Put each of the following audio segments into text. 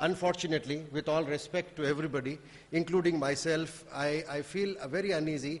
Unfortunately, with all respect to everybody, including myself, I feel very uneasy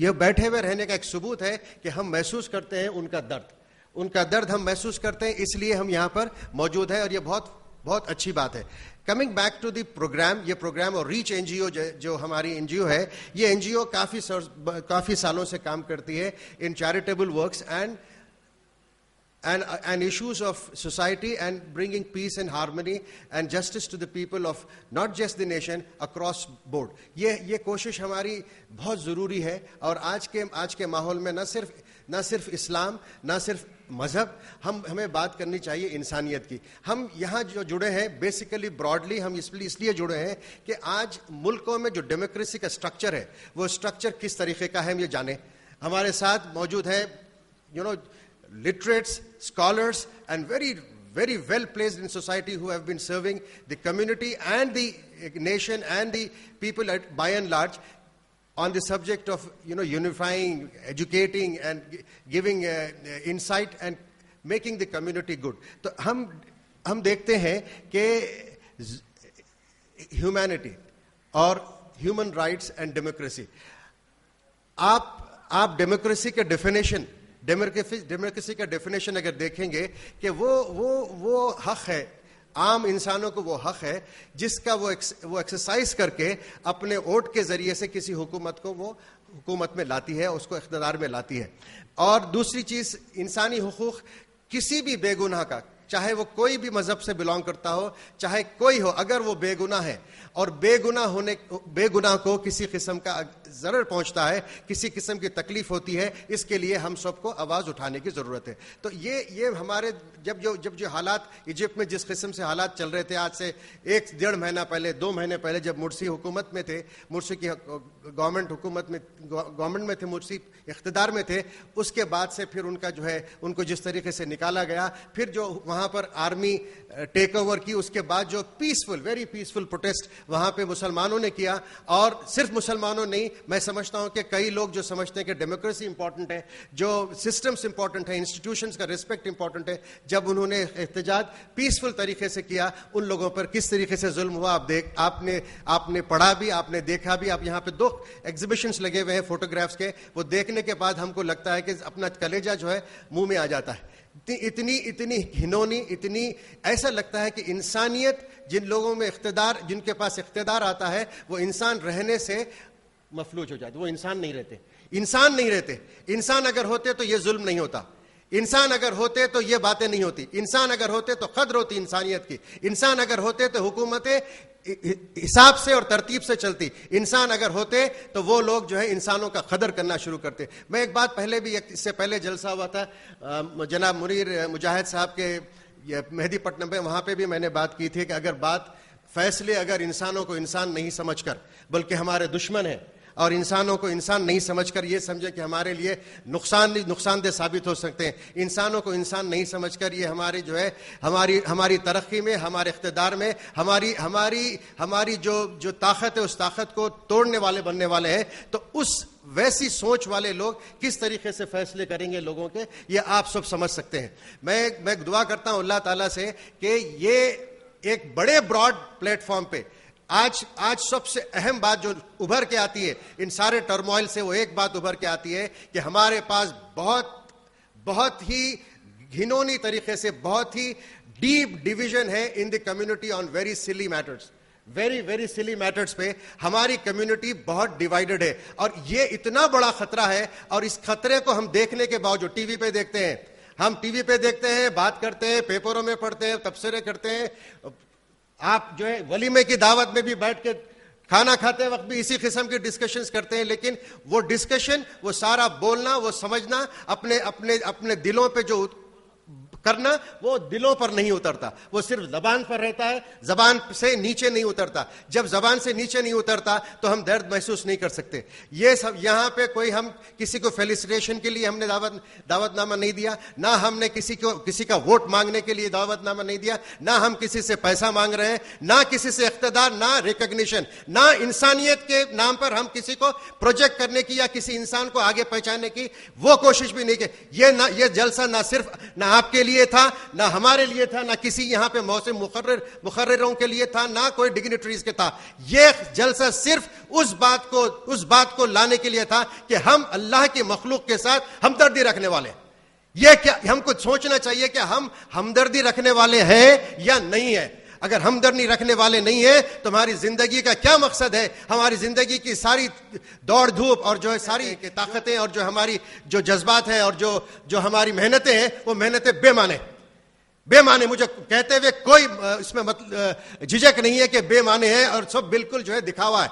یہ بیٹھے ہوئے رہنے کا ایک ثبوت ہے کہ ہم محسوس کرتے ہیں ان کا درد ہم محسوس کرتے ہیں, اس لیے ہم یہاں پر موجود ہیں, اور یہ بہت بہت اچھی بات ہے. Coming back to the programme, یہ پروگرام اور ریچ این جی او جو ہماری این جی او ہے, یہ این جی او کافی سالوں سے کام کرتی ہے ان charitable works and issues of society and bringing peace and harmony and justice to the people of not just the nation across board. یہ کوشش ہماری بہت ضروری ہے, اور آج کے ماحول میں نہ صرف اسلام, نہ صرف مذہب, ہمیں بات کرنی چاہیے انسانیت کی. ہم یہاں جو جڑے ہیں بیسیکلی براڈلی ہم اس لیے جڑے ہیں کہ آج ملکوں میں جو ڈیموکریسی کا اسٹرکچر ہے وہ اسٹرکچر کس طریقے کا ہے ہم یہ جانیں. ہمارے ساتھ موجود ہے literates, scholars and very, very well placed in society who have been serving the community and the nation and the people by and large on the subject of unifying, educating and giving insight and making the community good. تو ہم دیکھتے ہیں کہ humanity اور human rights and democracy, آپ democracy کے democracy کا definition اگر دیکھیں گے کہ وہ حق ہے, عام انسانوں کو وہ حق ہے جس کا وہ ایکسرسائز کر کے اپنے ووٹ کے ذریعے سے کسی حکومت کو وہ حکومت میں لاتی ہے, اس کو اقتدار میں لاتی ہے. اور دوسری چیز, انسانی حقوق کسی بھی بے گناہ کا, چاہے وہ کوئی بھی مذہب سے بلانگ کرتا ہو, چاہے کوئی ہو, اگر وہ بے گناہ ہے اور بے گناہ کو کسی قسم کا ضرر پہنچتا ہے, کسی قسم کی تکلیف ہوتی ہے, اس کے لیے ہم سب کو آواز اٹھانے کی ضرورت ہے. تو یہ ہمارے جب جو حالات ایجپٹ میں جس قسم سے حالات چل رہے تھے آج سے 1-1.5 مہینہ پہلے, 2 مہینے پہلے, جب مرسی حکومت میں تھے, مرسی کی گورنمنٹ میں تھے, مرسی اقتدار میں تھے, اس کے بعد سے پھر ان کو جس طریقے سے نکالا گیا, پھر جو وہاں پر آرمی ٹیک اوور کی, اس کے بعد جو ویری پیسفل پروٹیسٹ وہاں پہ مسلمانوں نے کیا, اور صرف مسلمانوں نہیں, میں سمجھتا ہوں کہ کئی لوگ جو سمجھتے ہیں کہ ڈیموکریسی امپورٹنٹ ہے, جو سسٹمز امپورٹنٹ ہے, انسٹیٹیوشنز کا ریسپیکٹ امپورٹنٹ ہے, جب انہوں نے احتجاج پیسفل طریقے سے کیا, ان لوگوں پر کس طریقے سے ظلم ہوا آپ نے پڑھا بھی, آپ نے دیکھا بھی. آپ یہاں پہ 2 ایگزیبیشنز لگے ہوئے ہیں فوٹوگرافس کے, وہ دیکھنے کے بعد ہم کو لگتا ہے کہ اپنا کلیجہ جو ہے منہ میں آ جاتا ہے. اتنی گھنونی, اتنی ایسا لگتا ہے کہ انسانیت, جن لوگوں میں جن کے پاس اقتدار آتا ہے, وہ انسان رہنے سے مفلوج ہو جاتے, وہ انسان نہیں رہتے. انسان اگر ہوتے تو یہ ظلم نہیں ہوتا, انسان اگر ہوتے تو یہ باتیں نہیں ہوتی, انسان اگر ہوتے تو قدر ہوتی انسانیت کی, انسان اگر ہوتے تو حکومتیں حساب سے اور ترتیب سے چلتی, انسان اگر ہوتے تو وہ لوگ جو ہے انسانوں کا قدر کرنا شروع کرتے. میں ایک بات اس سے پہلے جلسہ ہوا تھا جناب منیر مجاہد صاحب کے مہدی پٹنم میں, وہاں پہ بھی میں نے بات کی تھی کہ اگر انسانوں کو انسان نہیں سمجھ کر بلکہ ہمارے دشمن ہیں, اور انسانوں کو انسان نہیں سمجھ کر یہ سمجھے کہ ہمارے لیے نقصان دہ ثابت ہو سکتے ہیں, انسانوں کو انسان نہیں سمجھ کر یہ ہماری ترقی میں, ہمارے اقتدار میں, ہماری جو طاقت ہے اس طاقت کو توڑنے والے بننے والے ہیں, تو ویسی سوچ والے لوگ کس طریقے سے فیصلے کریں گے لوگوں کے, یہ آپ سب سمجھ سکتے ہیں. میں دعا کرتا ہوں اللہ تعالیٰ سے کہ یہ ایک بڑے براڈ پلیٹ فارم پہ آج سب سے اہم بات جو ابھر کے آتی ہے ان سارے ٹرموائل سے, وہ ایک بات ابھر کے آتی ہے کہ ہمارے پاس بہت ہی گھنونی طریقے سے بہت ہی ڈیپ ڈیویژن ہے ان دی کمیونٹی آن ویری سلی میٹرز پہ ہماری کمیونٹی بہت ڈیوائیڈڈ ہے, اور یہ اتنا بڑا خطرہ ہے. اور اس خطرے کو ہم دیکھنے کے باوجود ٹی وی پہ دیکھتے ہیں, بات کرتے ہیں, پیپروں میں پڑھتے ہیں, تبصرے کرتے ہیں, آپ جو ہے ولیمے کی دعوت میں بھی بیٹھ کے کھانا کھاتے وقت بھی اسی قسم کی ڈسکشنز کرتے ہیں, لیکن وہ ڈسکشن, وہ سارا بولنا, وہ سمجھنا, اپنے دلوں پہ جو کرنا, وہ دلوں پر نہیں اترتا, وہ صرف زبان پر رہتا ہے, زبان سے نیچے نہیں اترتا. جب زبان سے نیچے نہیں اترتا تو ہم درد محسوس نہیں کر سکتے. یہ سب یہاں پہ کوئی, ہم کسی کو فیلیسیٹیشن کے لیے ہم نے دعوت نامہ نہیں دیا, نہ ہم نے کسی کا ووٹ مانگنے کے لیے دعوت نامہ نہیں دیا, نہ ہم کسی سے پیسہ مانگ رہے ہیں, نہ کسی سے اقتدار, نہ ریکگنیشن, نہ انسانیت کے نام پر ہم کسی کو پروجیکٹ کرنے کی یا کسی انسان کو آگے پہنچانے کی وہ کوشش بھی نہیں کی. یہ جلسہ نہ صرف نہ آپ کے لیے تھا، نہ ہمارے لیے تھا، نہ کسی یہاں پہ موسم مقرروں کے لیے تھا، نہ کوئی ڈگنیٹریز کے تھا. یہ جلسہ صرف اس بات کو لانے کے لیے تھا کہ ہم اللہ کی مخلوق کے ساتھ ہمدردی رکھنے والے. یہ کیا ہم کو سوچنا چاہیے کہ ہم ہمدردی رکھنے والے ہیں یا نہیں ہیں. اگر ہمدردی رکھنے والے نہیں ہیں تو ہماری زندگی کا کیا مقصد ہے؟ ہماری زندگی کی ساری دوڑ دھوپ اور جو ہے ساری طاقتیں اور جو ہماری جو جذبات ہیں اور جو ہماری محنتیں ہیں وہ محنتیں بے معنی. مجھے کہتے ہوئے کوئی اس میں جھجک نہیں ہے کہ بے معنی ہے اور سب بالکل جو ہے دکھاوا ہے.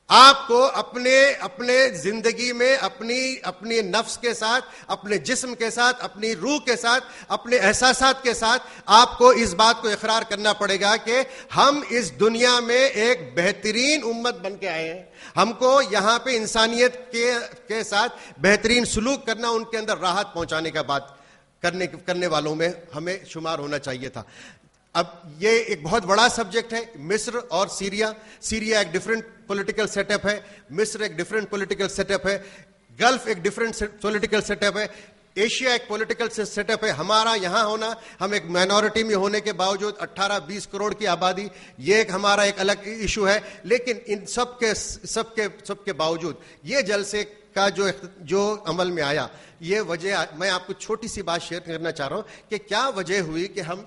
آپ کو اپنے زندگی میں اپنی نفس کے ساتھ، اپنے جسم کے ساتھ، اپنی روح کے ساتھ، اپنے احساسات کے ساتھ آپ کو اس بات کو اقرار کرنا پڑے گا کہ ہم اس دنیا میں ایک بہترین امت بن کے آئے ہیں. ہم کو یہاں پہ انسانیت کے ساتھ بہترین سلوک کرنا، ان کے اندر راحت پہنچانے کا بات کرنے والوں میں ہمیں شمار ہونا چاہیے تھا. اب یہ ایک بہت بڑا سبجیکٹ ہے. مصر اور سیریا ایک ڈیفرنٹ پولیٹیکل سیٹ اپ ہے. مصر ایک ڈیفرنٹ پولیٹیکل سیٹ اپ ہے. گلف ایک ڈیفرنٹ پولیٹیکل سیٹ اپ ہے. ایشیا ایک پولیٹیکل سیٹ اپ ہے. ہمارا یہاں ہونا، ہم ایک مائنورٹی میں ہونے کے باوجود 18-20 کروڑ کی آبادی، یہ ہمارا ایک الگ ایشو ہے. لیکن ان سب کے باوجود یہ جلسے کا جو عمل میں آیا، یہ وجہ میں آپ کو چھوٹی سی بات شیئر کرنا چاہ رہا ہوں کہ کیا وجہ ہوئی کہ ہم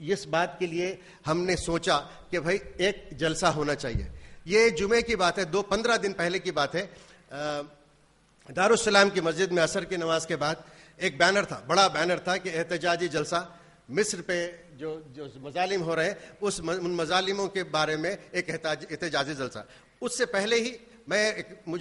اس بات کے لیے ہم نے سوچا کہ بھائی ایک جلسہ ہونا چاہیے. یہ جمعے کی بات ہے، 15 دن پہلے کی بات ہے. دارالسلام کی مسجد میں عصر کی نماز کے بعد ایک بینر تھا، بڑا بینر تھا کہ احتجاجی جلسہ مصر پہ جو مظالم ہو رہے ہیں ان مظالموں کے بارے میں ایک احتجاجی جلسہ. اس سے پہلے ہی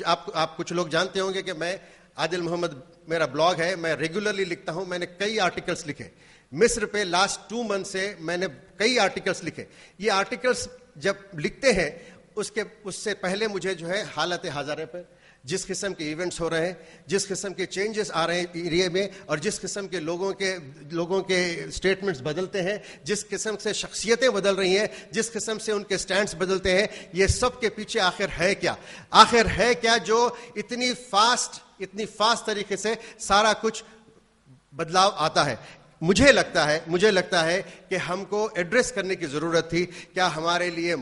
آپ کچھ لوگ جانتے ہوں گے کہ میں عادل محمد میرا بلاگ ہے، میں ریگولرلی لکھتا ہوں. میں نے کئی آرٹیکلز لکھے مصر پہ. لاسٹ 2 منتھ سے میں نے کئی آرٹیکلز لکھے. یہ آرٹیکلز جب لکھتے ہیں اس سے پہلے مجھے جو ہے حالت حاضرہ پہ جس قسم کے ایونٹس ہو رہے ہیں، جس قسم کے چینجز آ رہے ہیں ایریا میں، اور جس قسم کے لوگوں کے اسٹیٹمنٹس بدلتے ہیں، جس قسم سے شخصیتیں بدل رہی ہیں، جس قسم سے ان کے سٹینڈز بدلتے ہیں، یہ سب کے پیچھے آخر ہے کیا جو اتنی فاسٹ طریقے سے سارا کچھ بدلاؤ آتا ہے. مجھے لگتا ہے کہ ہم کو ایڈریس کرنے کی ضرورت تھی. کیا ہمارے لیے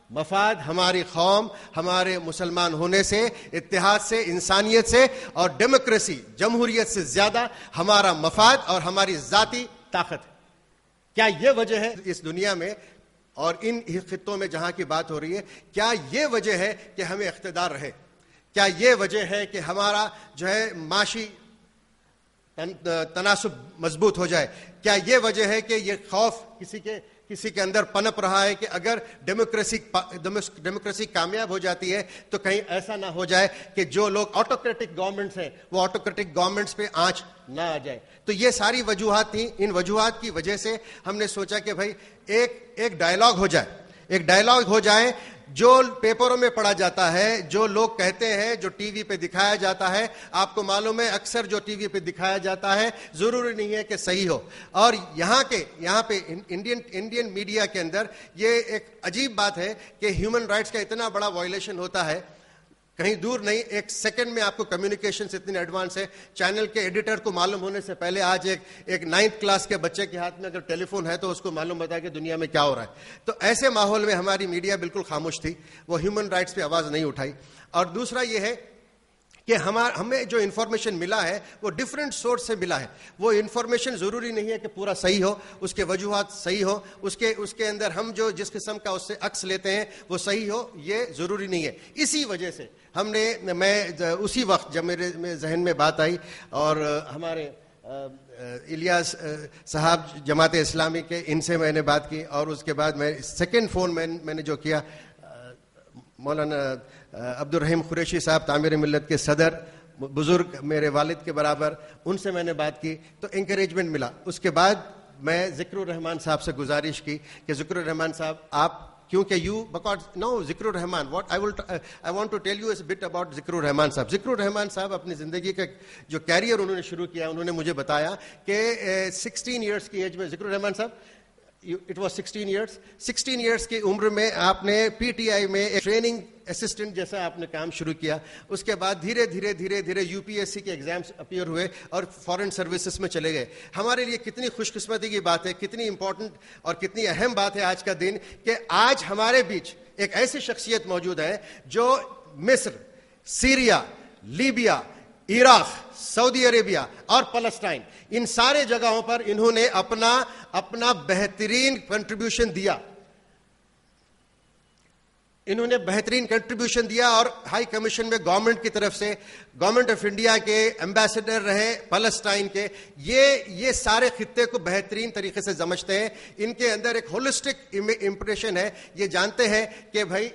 مفاد ہماری قوم، ہمارے مسلمان ہونے سے، اتحاد سے، انسانیت سے اور ڈیموکریسی، جمہوریت سے زیادہ ہمارا مفاد اور ہماری ذاتی طاقت ہے؟ کیا یہ وجہ ہے اس دنیا میں اور ان خطوں میں جہاں کی بات ہو رہی ہے، کیا یہ وجہ ہے کہ ہمیں اقتدار رہے؟ کیا یہ وجہ ہے کہ ہمارا جو ہے معاشی تناسب مضبوط ہو جائے؟ کیا یہ وجہ ہے کہ یہ خوف کسی کے اندر پنپ رہا ہے کہ اگر ڈیموکریسی کامیاب ہو جاتی ہے تو کہیں ایسا نہ ہو جائے کہ جو لوگ آٹوکریٹک گورنمنٹس ہیں وہ آٹوکریٹک گورنمنٹس پہ آنچ نہ آ جائے؟ تو یہ ساری وجوہات تھیں. ان وجوہات کی وجہ سے ہم نے سوچا کہ بھائی ایک ڈائلاگ ہو جائے جو پیپروں میں پڑھا جاتا ہے، جو لوگ کہتے ہیں، جو ٹی وی پہ دکھایا جاتا ہے. آپ کو معلوم ہے اکثر جو ٹی وی پہ دکھایا جاتا ہے ضروری نہیں ہے کہ صحیح ہو. اور یہاں پہ انڈین میڈیا کے اندر یہ ایک عجیب بات ہے کہ ہیومن رائٹس کا اتنا بڑا وائلیشن ہوتا ہے، کہیں دور نہیں، 1 سیکنڈ میں آپ کو کمیونیکیشنز اتنے ایڈوانس ہے. چینل کے ایڈیٹر کو معلوم ہونے سے پہلے آج ایک 9th کلاس کے بچے کے ہاتھ میں اگر ٹیلی فون ہے تو اس کو معلوم ہوتا ہے کہ دنیا میں کیا ہو رہا ہے. تو ایسے ماحول میں ہماری میڈیا بالکل خاموش تھی، وہ ہیومن رائٹس پہ آواز نہیں اٹھائی. اور دوسرا یہ ہے کہ ہمیں جو انفارمیشن ملا ہے وہ ڈفرینٹ سورس سے ملا ہے. وہ انفارمیشن ضروری نہیں ہے کہ پورا صحیح ہو، اس کے وجوہات صحیح ہو، اس کے اندر ہم جس قسم کا اس سے عکس لیتے ہیں وہ صحیح ہو، یہ ضروری نہیں ہے. اسی وجہ سے میں اسی وقت جب میرے ذہن میں بات آئی اور ہمارے الیاس صاحب جماعت اسلامی کے، ان سے میں نے بات کی، اور اس کے بعد میں سیکنڈ فون میں نے جو کیا مولانا عبد الرحیم قریشی صاحب، تعمیر ملت کے صدر، بزرگ میرے والد کے برابر، ان سے میں نے بات کی تو انکریجمنٹ ملا. اس کے بعد میں ذکر الرحمان صاحب سے گزارش کی کہ ذکر الرحمان صاحب آپ، کیونکہ ذکر الرحمان I want to tell you a bit about ذکر الرحمان صاحب. ذکر الرحمان صاحب اپنی زندگی کا جو کیریئر انہوں نے شروع کیا، انہوں نے مجھے بتایا کہ 16 ایئرس کی ایج میں ذکر الرحمان صاحب It was 16 years. 16 years کی عمر میں آپ نے پی ٹی آئی میں ایک ٹریننگ اسسٹنٹ جیسا آپ نے کام شروع کیا. اس کے بعد دھیرے دھیرے یو پی ایس سی کے ایگزامس اپیئر ہوئے اور فارن سروسز میں چلے گئے. ہمارے لیے کتنی خوش قسمتی کی بات ہے, کتنی امپورٹنٹ اور کتنی اہم بات ہے آج کا دن کہ آج ہمارے بیچ ایک ایسی شخصیت موجود ہے جو مصر, سیریا, لیبیا, عراق, سعودی عربیہ اور فلسطین, ان سارے جگہوں پر انہوں نے اپنا بہترین کنٹریبیوشن دیا. انہوں نے بہترین کنٹریبیوشن دیا اور ہائی کمیشن میں گورنمنٹ کی طرف سے گورنمنٹ آف انڈیا کے ایمبیسڈر رہے فلسطین کے. یہ سارے خطے کو بہترین طریقے سے سمجھتے ہیں. ان کے اندر ایک ہولسٹک امپریشن ہے. یہ جانتے ہیں کہ بھائی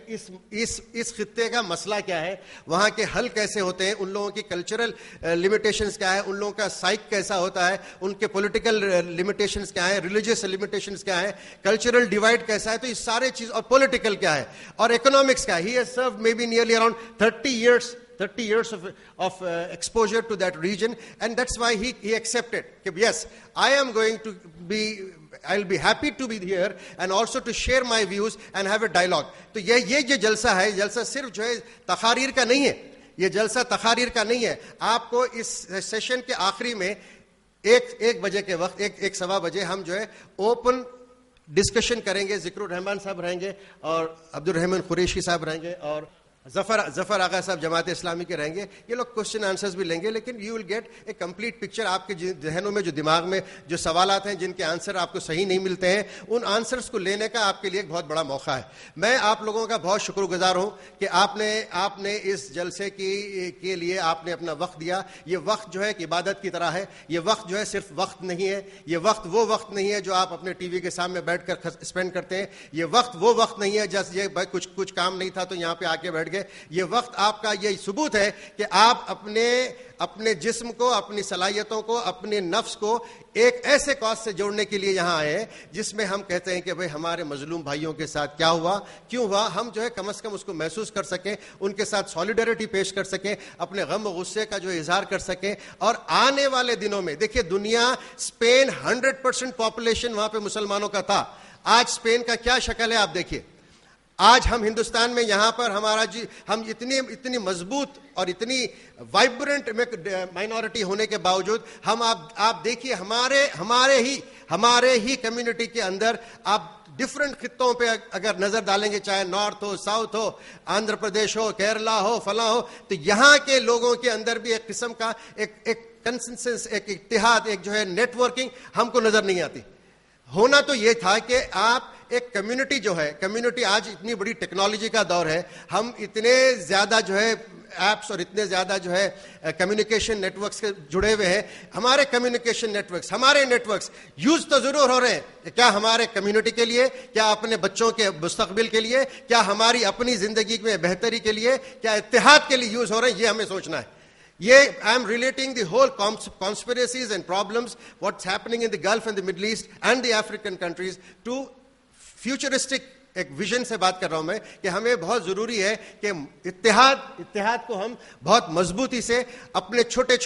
اس خطے کا مسئلہ کیا ہے, وہاں کے حل کیسے ہوتے ہیں, ان لوگوں کی کلچرل لمیٹیشنز کیا ہے, ان لوگوں کا سائیک کیسا ہوتا ہے, ان کے پولیٹیکل لمیٹیشنز کیا ہے, ریلیجیس لمیٹیشنز کیا ہے, کلچرل ڈیوائڈ کیسا ہے. تو یہ سارے چیز اور پولیٹیکل کیا ہے اور economics کا. He has served maybe nearly around 30 years of exposure to that region, and that's why he accepted that yes, I'll be happy to be here and also to share my views and have a dialogue. تو یہ جو جلسہ ہے, جلسہ صرف جو ہے تقاریر کا نہیں ہے, یہ جلسہ تقاریر کا نہیں ہے. آپ کو اس سیشن کے آخری میں 1 بجے کے وقت 1-1:15 بجے ہم جو ہے اوپن ڈسکشن کریں گے. ذکر الرحمان صاحب رہیں گے اور عبد الرحمن قریشی صاحب رہیں گے اور ظفر آغا صاحب جماعت اسلامی کے رہیں گے. یہ لوگ کوشچن آنسرز بھی لیں گے, لیکن you will get a complete picture. آپ کے ذہنوں میں جو دماغ میں جو سوالات ہیں جن کے آنسر آپ کو صحیح نہیں ملتے ہیں, ان آنسرز کو لینے کا آپ کے لیے ایک بہت بڑا موقع ہے. میں آپ لوگوں کا بہت شکر گزار ہوں کہ آپ نے اس جلسے کے لیے آپ نے اپنا وقت دیا. یہ وقت جو ہے ایک عبادت کی طرح ہے. یہ وقت جو ہے صرف وقت نہیں ہے. یہ وقت وہ وقت نہیں ہے جو آپ اپنے ٹی وی کے سامنے بیٹھ کر اسپینڈ کرتے ہیں. یہ وقت وہ وقت نہیں ہے جیسے یہ کچھ کام نہیں تھا تو یہاں پہ آ کے بیٹھ گئے. یہ وقت آپ کا یہ ثبوت ہے کہ آپ اپنے جسم کو, اپنی صلاحیتوں کو, اپنے نفس کو ایک ایسے کاز سے جوڑنے کے لیے یہاں آئے ہیں جس میں ہم کہتے ہیں کہ بھئی ہمارے مظلوم بھائیوں کے ساتھ کیا ہوا, کیوں ہوا, ہم جو ہے کم از کم اس کو محسوس کر سکیں, ان کے ساتھ سولیڈریٹی پیش کر سکیں, اپنے غم و غصے کا جو اظہار کر سکیں. اور آنے والے دنوں میں دیکھیے دنیا, اسپین 100% پاپولیشن وہاں پہ مسلمانوں کا تھا. آج اسپین کا کیا شکل ہے آپ دیکھیے. آج ہم ہندوستان میں یہاں پر ہم اتنی مضبوط اور اتنی وائبرنٹ مائنورٹی ہونے کے باوجود ہم آپ دیکھیے ہمارے ہی کمیونٹی کے اندر آپ ڈفرنٹ خطوں پہ اگر نظر ڈالیں گے, چاہے نارتھ ہو, ساؤتھ ہو, آندھرا پردیش ہو, کیرلا ہو, فلاں ہو, تو یہاں کے لوگوں کے اندر بھی ایک قسم کا ایک کنسنسس, ایک اتحاد, ایک جو ہے نیٹ ورکنگ ہم کو نظر نہیں آتی. ہونا تو یہ تھا کہ آپ ایک کمیونٹی جو ہے, کمیونٹی آج اتنی بڑی ٹیکنالوجی کا دور ہے, ہم اتنے زیادہ جو ہے ایپس اور اتنے زیادہ جو ہے کمیونیکیشن نیٹ ورکس کے جڑے ہوئے ہیں. ہمارے کمیونیکیشن نیٹ ورکس یوز تو ضرور ہو رہے ہیں. کیا ہمارے کمیونٹی کے لیے, کیا اپنے بچوں کے مستقبل کے لیے, کیا ہماری اپنی زندگی میں بہتری کے لیے, کیا اتحاد کے لیے یوز ہو رہے ہیں, یہ ہمیں سوچنا ہے. I am relating the whole conspiracies and problems, what's happening in the Gulf and the Middle East and the African countries to futuristic ایک ویژن سے بات کر رہا ہوں میں کہ ہمیں بہت ضروری ہے کہ اتحاد کو ہم بہت مضبوطی سے اپنے چھوٹے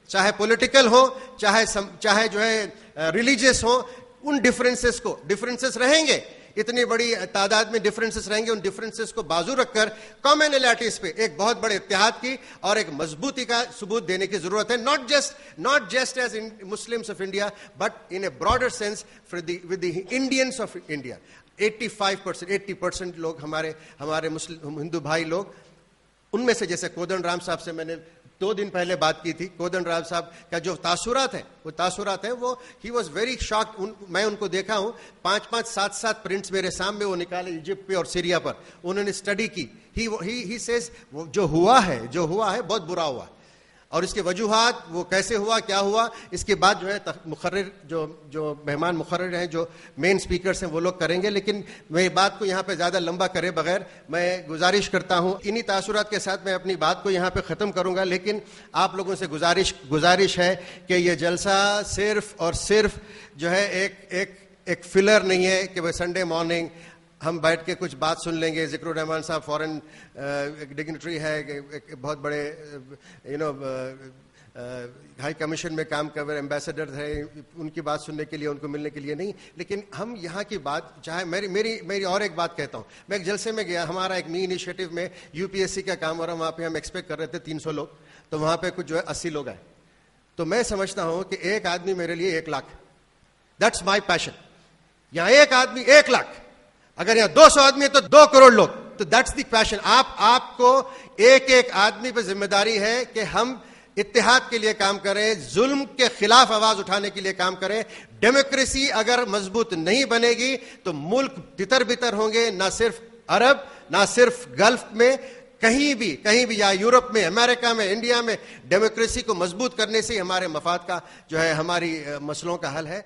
چاہے پولیٹیکل ہو, چاہے جو ہے ریلیجیس ہو, ان ڈفرینسز رہیں گے, اتنی بڑی تعداد میں ڈفرینسز رہیں گے. ان ڈفرینسز کو بازو رکھ کر کامنلیٹیز پہ ایک بہت بڑے اتحاد کی اور ایک مضبوطی کا ثبوت دینے کی ضرورت ہے. not just as in Muslims of India, but in a broader sense with the Indians of India. 80% لوگ ہمارے مسلم ہندو بھائی لوگ, ان میں سے جیسے کودن رام صاحب سے میں نے 2 دن پہلے بات کی تھی. کودن رام صاحب کا جو تاثرات ہیں وہ ہی واز ویری شاکڈ. میں ان کو دیکھا ہوں, 5-7 پرنٹس میرے سامنے وہ نکالے ایجپٹ پہ اور سیریا پر, انہوں نے اسٹڈی کی. ہی سیز جو ہوا ہے بہت برا ہوا, اور اس کے وجوہات وہ کیسے ہوا, کیا ہوا. اس کے بعد جو ہے مقرر جو مہمان مقرر ہیں, جو مین سپیکرز ہیں, وہ لوگ کریں گے. لیکن میں بات کو یہاں پہ زیادہ لمبا کرے بغیر میں گزارش کرتا ہوں, انہی تاثرات کے ساتھ میں اپنی بات کو یہاں پہ ختم کروں گا. لیکن آپ لوگوں سے گزارش ہے کہ یہ جلسہ صرف اور صرف جو ہے ایک فلر نہیں ہے کہ وہ سنڈے مارننگ ہم بیٹھ کے کچھ بات سن لیں گے. ذکر الرحمان صاحب فورن ڈگنیٹری ہے, ایک بہت بڑے ہائی کمیشن میں کام کر رہے ایمبیسڈر ہیں، ان کی بات سننے کے لیے، ان کو ملنے کے لیے نہیں، لیکن ہم یہاں کی بات چاہے میری اور ایک بات کہتا ہوں. میں ایک جلسے میں گیا، ہمارا ایک نئی انیشیٹو میں UPSC کا کام ہو رہا، وہاں پہ ہم ایکسپیکٹ کر رہے تھے 300 لوگ، تو وہاں پہ کچھ جو ہے 80 لوگ آئے. تو میں سمجھتا ہوں کہ ایک آدمی میرے لیے 1 لاکھ. دیٹس مائی پیشن. یہاں ایک آدمی 1 لاکھ، اگر یہاں 200 آدمی ہے تو 2 کروڑ لوگ. تو دیٹس دی پیشن. آپ کو ایک آدمی پہ ذمہ داری ہے کہ ہم اتحاد کے لیے کام کریں، ظلم کے خلاف آواز اٹھانے کے لیے کام کریں. ڈیموکریسی اگر مضبوط نہیں بنے گی تو ملک تتر بتر ہوں گے، نہ صرف عرب، نہ صرف گلف میں، کہیں بھی یا یورپ میں، امریکہ میں، انڈیا میں. ڈیموکریسی کو مضبوط کرنے سے ہمارے مفاد کا جو ہے، ہماری مسئلوں کا حل ہے.